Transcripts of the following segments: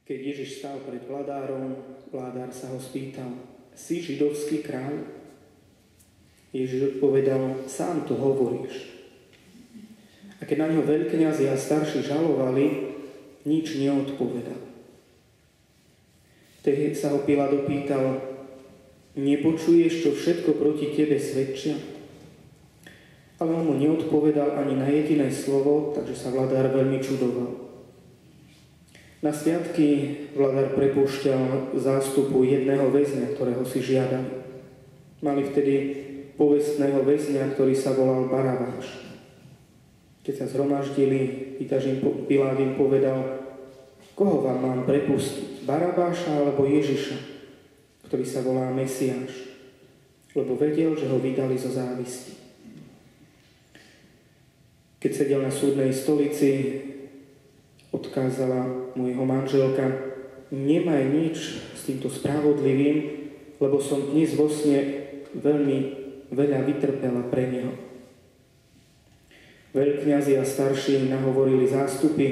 Keď Ježiš stál pred vladárom, vladár sa ho spýtal: Si židovský kráľ? Ježiš odpovedal: Sám to hovoríš. A keď na ňo veľkňazi a starší žalovali, nič neodpovedal. Vtedy sa ho Pilát opýtal: Nepočuješ, čo všetko proti tebe svedčia? Ale on mu neodpovedal ani na jediné slovo, takže sa vladár veľmi čudoval. Na sviatky vladár prepúšťal zástupu jedného väzňa, ktorého si žiadali. Mali vtedy povestného väzňa, ktorý sa volal Barabáš. Keď sa zhromaždili, Pilát im povedal: Koho vám mám prepustiť? Barabáša alebo Ježiša, ktorý sa volá Mesiáš? Lebo vedel, že ho vydali zo závisti. Keď sedel na súdnej stolici, odkázala mu jeho manželka: Nemaj nič s týmto spravodlivým, lebo som dnes vo sne veľmi veľa vytrpela pre neho. Veľkňazi a starší nahovorili zástupy,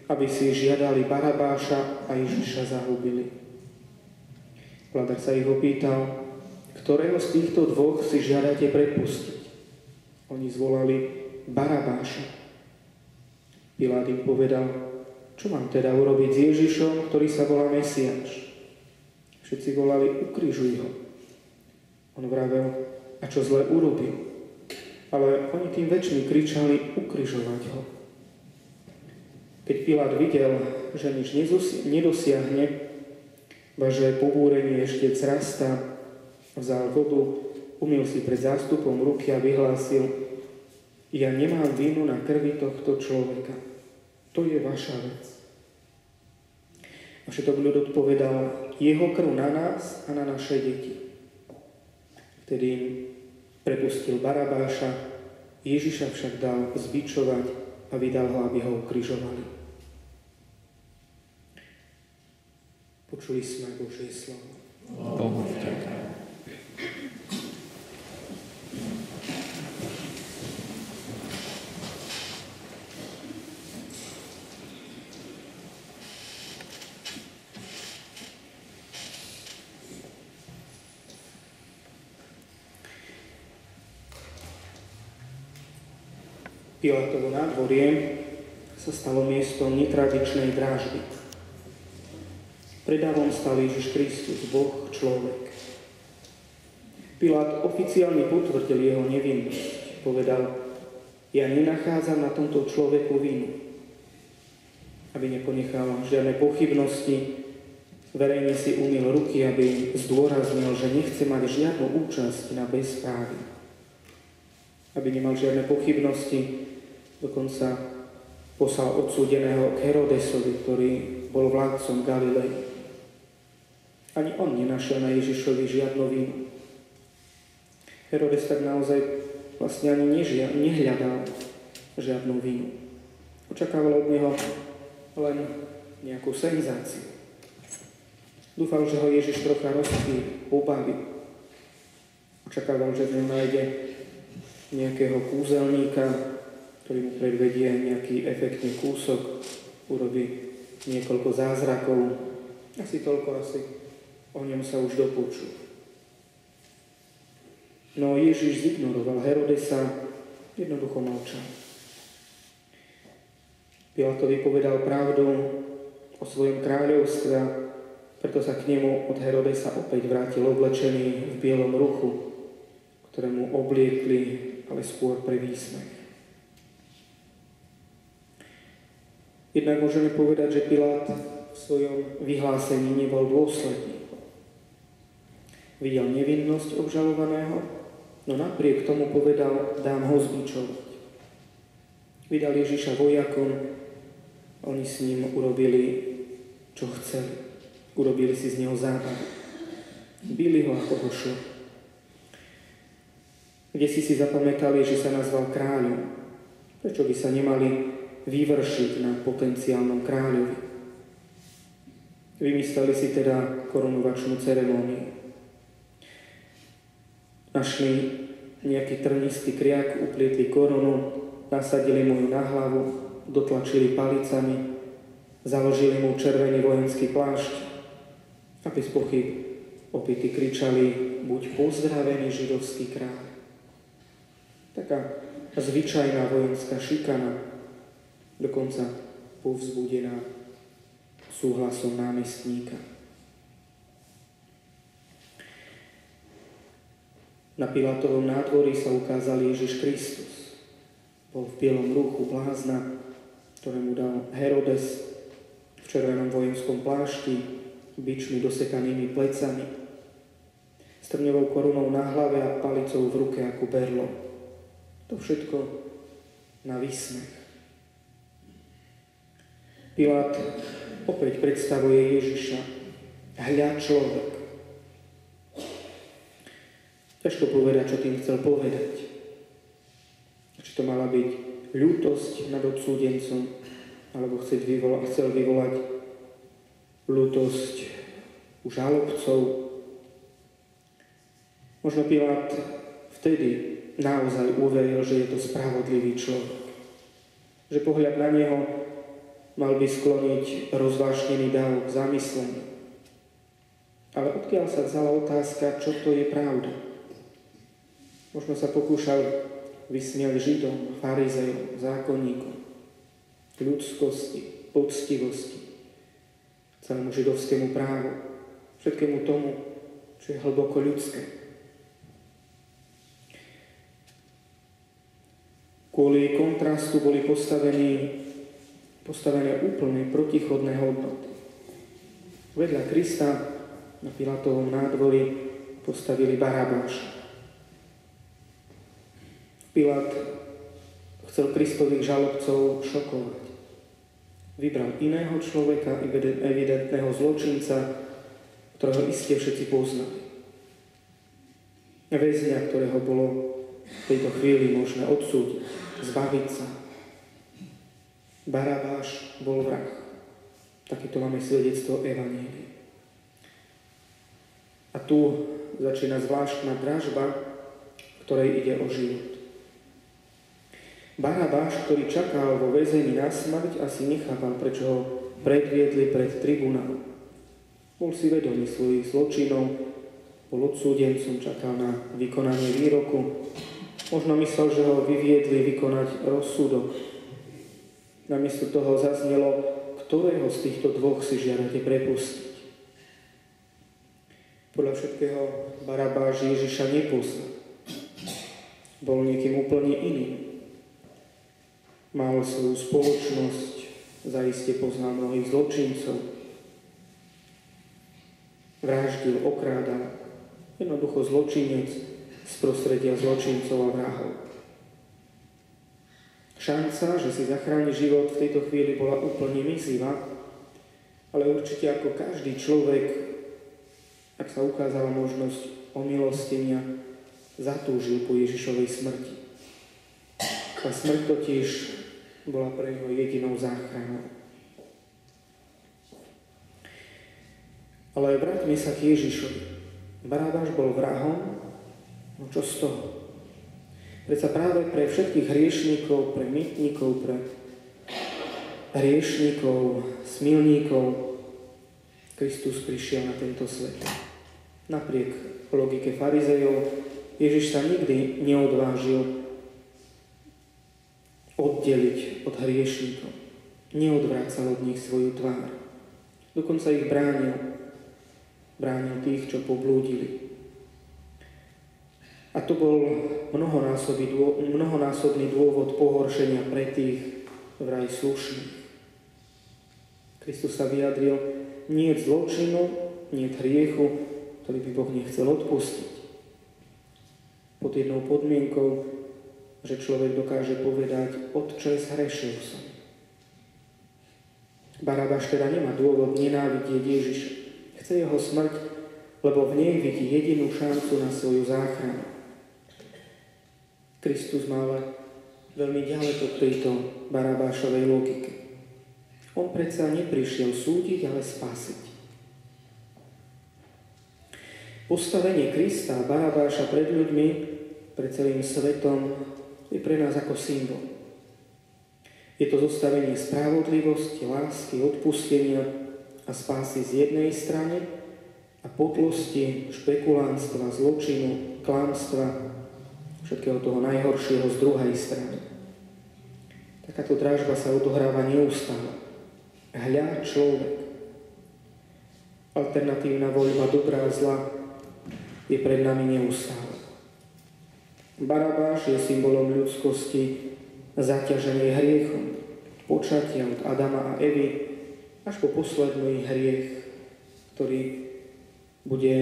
aby si žiadali Barabáša a Ježiša zahubili. Vladár sa ich opýtal: Ktorého z týchto dvoch si žiadate prepustiť? Oni zvolali: Barabáša. Pilát im povedal: Čo mám teda urobiť s Ježišom, ktorý sa volá Mesiáš? Všetci volali: Ukrižuj ho. On vravel: A čo zle urobil? Ale oni tým väčšmi kričali: Ukrižovať ho. Keď Pilát videl, že nič nedosiahne, že pobúrenie ešte crasta, vzal vodu, umyl si pred zástupom ruky a vyhlásil: Ja nemám vínu na krvi tohto človeka. To je vaša vec. A všetok ľud odpovedal: Jeho krv na nás a na naše deti. Vtedy im prepustil Barabáša, Ježiša však dal zbičovať a vydal ho, aby ho ukrižovali. Počuli sme Božie slovo. Bohu vďaka. Pilátovo nádvorie sa stalo miestom netradičnej drážby. Pred davom stal Ježiš Kristus, Boh, človek. Pilát oficiálne potvrdil jeho nevinnosť. Povedal: Ja nenachádzam na tomto človeku vinu. Aby neponechal žiadne pochybnosti, verejne si umyl ruky, aby zdôraznil, že nechce mať žiadnu účasť na bezpráví. Aby nemal žiadne pochybnosti, dokonca poslal odsúdeného k Herodesovi, ktorý bol vládcom Galilei. Ani on nenašiel na Ježišovi žiadnu vinu. Herodes tak naozaj vlastne ani nehľadal žiadnu vinu. Očakával od neho len nejakú senzáciu. Dúfal, že ho Ježiš trocha rozpíli, obaví. Očakával, že v ňom nájde nejakého kúzelníka, ktorý mu predvedie nejaký efektný kúsok, urobí niekoľko zázrakov. Asi o ňom sa už dopočul. No Ježiš zignoroval Herodesa, jednoducho mlčal. Pilátovi povedal pravdu o svojom kráľovstve, preto sa k nemu od Herodesa opäť vrátil oblečený v bielom ruchu, ktorému obliekli, ale skôr pre výsmech. Jednak môžeme povedať, že Pilát v svojom vyhlásení nebol dôsledný. Videl nevinnosť obžalovaného, no napriek tomu povedal: Dám ho zbičovať. Vydal Ježiša vojakom, oni s ním urobili, čo chceli. Urobili si z neho zábavu. Bili ho, ako ho šlo. Kde si zapamätali, že sa nazval kráľom? Prečo by sa nemali vyvršiť na potenciálnom kráľovi? Vymysleli si teda korunovačnú ceremóniu. Našli nejaký trnistý kriak, uplietli korunu, nasadili mu ju na hlavu, dotlačili palicami Založili mu červený vojenský plášť, aby z pochyb opity kričali: buď pozdravený, židovský kráľ. Taká zvyčajná vojenská šikana, dokonca povzbudená súhlasom námestníka. Na Pilátovom nádvorí sa ukázal Ježiš Kristus. Bol v bielom rúchu blázna, ktorému dal Herodes, v červenom vojenskom plášti, bičmi dosekanými plecami, s trňovou korunou na hlave a palicou v ruke ako berlo. To všetko na výsmech. Pilát opäť predstavuje Ježiša. Hľa človek. Ťažko povedať, čo tým chcel povedať. Či to mala byť ľútosť nad odsúdencom, alebo chcel vyvolať ľútosť u žalobcov. Možno Pilát vtedy naozaj uveril, že je to spravodlivý človek. Že pohľad na neho mal by skloniť rozvášnený dáv k zamysleniu. Ale odkiaľ sa vzala otázka, čo to je pravda? Možno sa pokúšal vysmiať Židom, farizejom, zákonníkom, ľudskosti, poctivosti, celému židovskému právu, všetkému tomu, čo je hlboko ľudské. Kvôli kontrastu boli postavené úplne protichodné hodnoty. Vedľa Krista na Pilátovom nádvorí postavili Barabáša. Pilát chcel Kristových žalobcov šokovať. Vybral iného človeka, evidentného zločinca, ktorého iste všetci poznali. Väzňa, ktorého bolo v tejto chvíli možné odsúdiť, zbaviť sa. Barabáš bol vrah. Takéto máme svedectvo Evanjelia. A tu začína zvláštna dražba, v ktorej ide o život. Barabáš, ktorý čakal vo väzení na smrť, asi nechápal, prečo ho predviedli pred tribunál. Bol si vedomý svojich zločinov, bol odsúdencom, čakal na vykonanie výroku. Možno myslel, že ho vyviedli vykonať rozsudok. Namiesto toho zaznelo, ktorého z týchto dvoch si žiadate prepustiť. Podľa všetkého Barabáš Ježiša nepoznal. Bol niekým úplne iným. Mal svoju spoločnosť, zaiste poznal mnohých zločincov. Vraždil, okrádal. Jednoducho zločinec z prostredia zločincov a vrahov. Šanca, že si zachráni život, v tejto chvíli bola úplne mizivá, ale určite ako každý človek, ak sa ukázala možnosť omilostenia, zatúžil po Ježišovej smrti. A smrť totiž bola pre jeho jedinou záchranou. Ale vráťme sa k Ježišovi. Barabáš bol vrahom, no čo z toho? Predsa práve pre všetkých hriešníkov, pre mýtnikov, pre hriešníkov, smilníkov Kristus prišiel na tento svet. Napriek logike farizejov Ježiš sa nikdy neodvážil oddeliť od hriešníkov. Neodvrácal od nich svoju tvár. Dokonca ich bránil. Bránil tých, čo poblúdili. A to bol mnohonásobný dôvod pohoršenia pre tých vraj slušných. Kristus sa vyjadril, nie je zločinu, nie je hriechu, ktorý by Boh nechcel odpustiť. Pod jednou podmienkou, že človek dokáže povedať, Otče, zhrešil som. Barabáš teda nemá dôvod nenávidieť Ježiša. Chce jeho smrť, lebo v nej vidí jedinú šancu na svoju záchranu. Kristus má ale veľmi ďaleko tejto Barabášovej logike. On predsa neprišiel súdiť, ale spasiť. Postavenie Krista a Barabáša pred ľuďmi, pred celým svetom, je pre nás ako symbol. Je to zostavenie spravodlivosti, lásky, odpustenia a spásy z jednej strany a podlosti, špekulánstva, zločinu, klamstva, všetkého toho najhoršieho z druhej strany. Takáto drážba sa odohráva neustále. Hľa človek. Alternatívna voľba dobrá a zla je pred nami neustále. Barabáš je symbolom ľudskosti zaťaženej hriechom, počatia od Adama a Evy až po posledný hriech, ktorý bude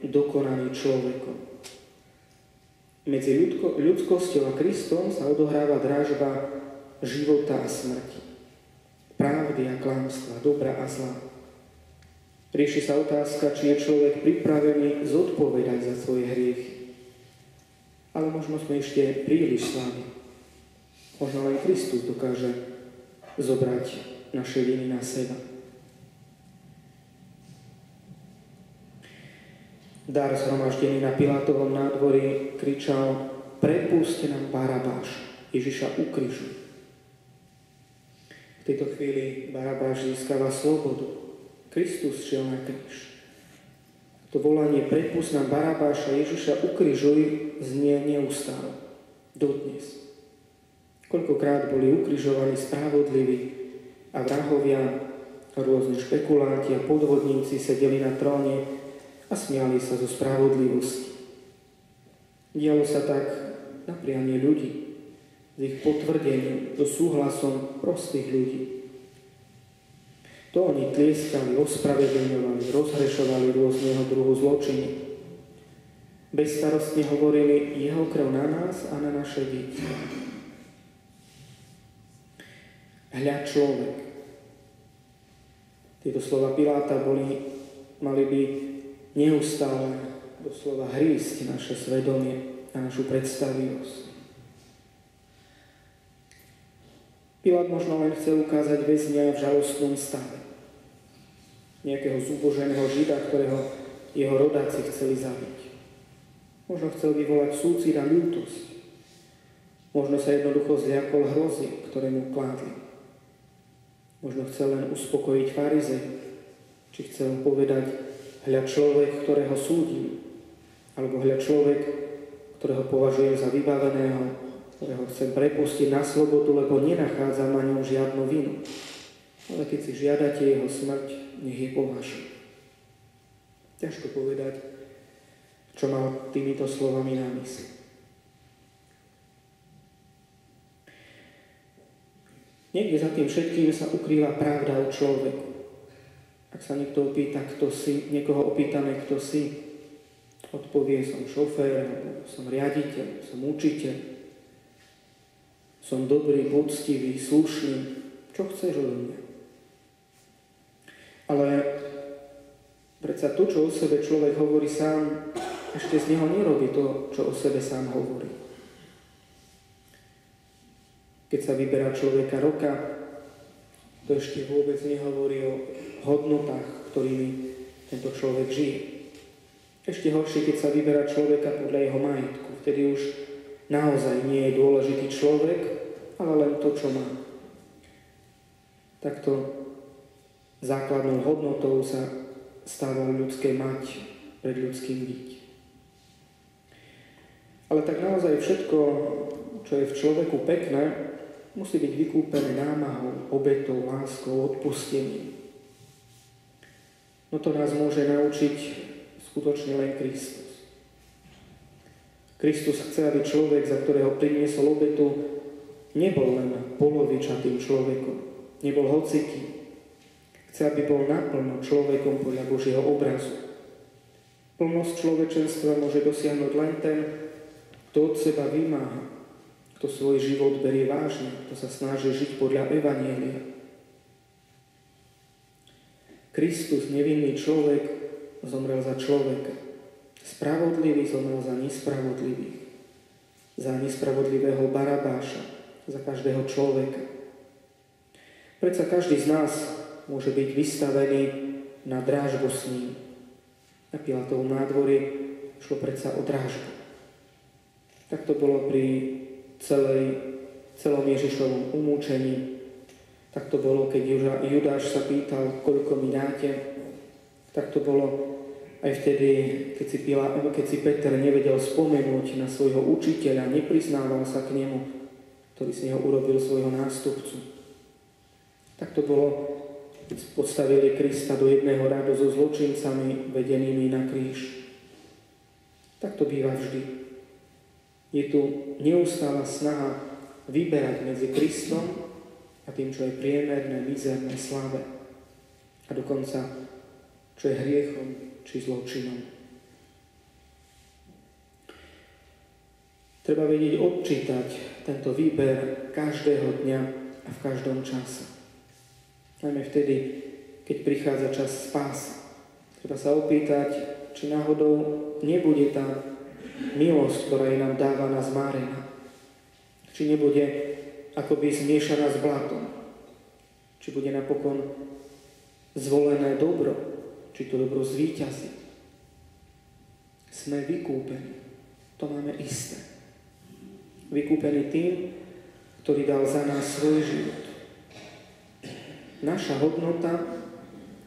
dokonaný človekom. Medzi ľudskosťou a Kristom sa odohráva drážba života a smrti, pravdy a klamstva, dobra a zla. Rieši sa otázka, či je človek pripravený zodpovedať za svoje hriechy. Ale možno sme ešte príliš slabí. Možno len Kristus dokáže zobrať naše viny na seba. Dar zhromaždený na Pilátovom nádvorí kričal: prepusťte nám Barabáša, Ježiša ukrižuj. V tejto chvíli Barabáš získava slobodu. Kristus šiel na kríž. To volanie prepusť nám Barabáša, Ježiša ukrižuj znie neustále. Dodnes. Koľkokrát boli ukrižovaní spravodliví a vrahovia, rôzni špekulanti a podvodníci sedeli na tróne a smiali sa zo spravodlivosti. Dialo sa tak na prianie ľudí, s ich potvrdením, so súhlasom prostých ľudí. To oni tlieskali, ospravedlňovali, rozhrešovali rôzneho druhu zločiny. Bezstarostne hovorili: jeho krv na nás a na naše deti. Hľa človek. Tieto slova Piláta mali by neustále doslova hrísť naše svedomie a našu predstavivosť. Pilát možno len chcel ukázať väzňa v žalostnom stave. Nejakého zúboženého Žida, ktorého jeho rodáci chceli zabiť. Možno chcel vyvolať súcit a ľútosť. Možno sa jednoducho zľakol hrozieb, ktoré mu kládli. Možno chcel len uspokojiť farizej, či chcel povedať: hľa človek, ktorého súdim, alebo hľa človek, ktorého považujem za vybaveného, ktorého chcem prepustiť na slobodu, lebo nenachádzam na ňom žiadnu vinu. Ale keď si žiadate jeho smrť, nech je po vašom. Ťažko povedať, čo mal týmito slovami na mysli. Niekde za tým všetkým sa ukrýva pravda o človeku. Ak sa niekto opýta, kto si, niekoho opýtame, kto si, odpovie: som šofér, som riaditeľ, som učiteľ, som dobrý, poctivý, slušný. Čo chceš odo mňa? Ale predsa to, čo o sebe človek hovorí sám, ešte z neho nerobí to, čo o sebe sám hovorí. Keď sa vyberá človeka roka, to ešte vôbec nehovorí o hodnotách, ktorými tento človek žije. Ešte horšie, keď sa vyberá človeka podľa jeho majetku. Vtedy už naozaj nie je dôležitý človek, ale len to, čo má. Takto základnou hodnotou sa stáva ľudské mať pred ľudským byť. Ale tak naozaj všetko, čo je v človeku pekné, musí byť vykúpené námahou, obetou, láskou, odpustením. No to nás môže naučiť skutočne len Kristus. Kristus chce, aby človek, za ktorého priniesol obetu, nebol len polovičatým človekom, nebol hocikým. Chce, aby bol naplno človekom podľa Božieho obrazu. Plnosť človečenstva môže dosiahnuť len ten, kto od seba vymáha, kto svoj život berie vážne, kto sa snaží žiť podľa evanjelia. Kristus, nevinný človek, zomrel za človeka. Spravodlivý zomrel za nespravodlivých. Za nespravodlivého Barabáša, za každého človeka. Predsa každý z nás môže byť vystavený na drážbu s ním. Na Pilátovom nádvorí šlo predsa o drážbu. Tak to bolo pri celom Ježišovom umúčení, Tak to bolo, keď Judáš sa pýtal, koľko mi dáte. Tak to bolo aj vtedy, keď si Peter nevedel spomenúť na svojho učiteľa, nepriznával sa k nemu, ktorý z neho urobil svojho nástupcu. Tak to bolo, keď podstavili Krista do jedného radu so zločincami vedenými na kríž. Tak to býva vždy. Je tu neustála snaha vyberať medzi Kristom a tým, čo je priemerné, mizerné, slabé. A dokonca, čo je hriechom či zločinom. Treba vedieť odčítať tento výber každého dňa a v každom čase. Najmä vtedy, keď prichádza čas spásy. Treba sa opýtať, či náhodou nebude tá milosť, ktorá je nám dávaná, zmárená. Či nebude akoby zmiešaná s blatom. Či bude napokon zvolené dobro. Či to dobro zvíťazí. Sme vykúpení. To máme isté. Vykúpení tým, ktorý dal za nás svoj život. Naša hodnota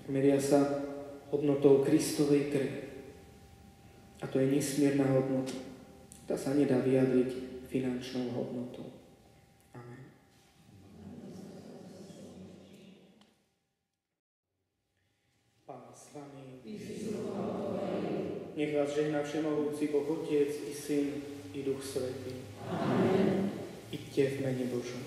meria sa hodnotou Kristovej krvi. A to je nesmierna hodnota. Tá sa nedá vyjadriť finančnou hodnotou. Amen. Pán s vami. Nech vás žehná všemohúci Boh Otec i Syn i Duch Svätý. Amen. Iďte v mene Božom.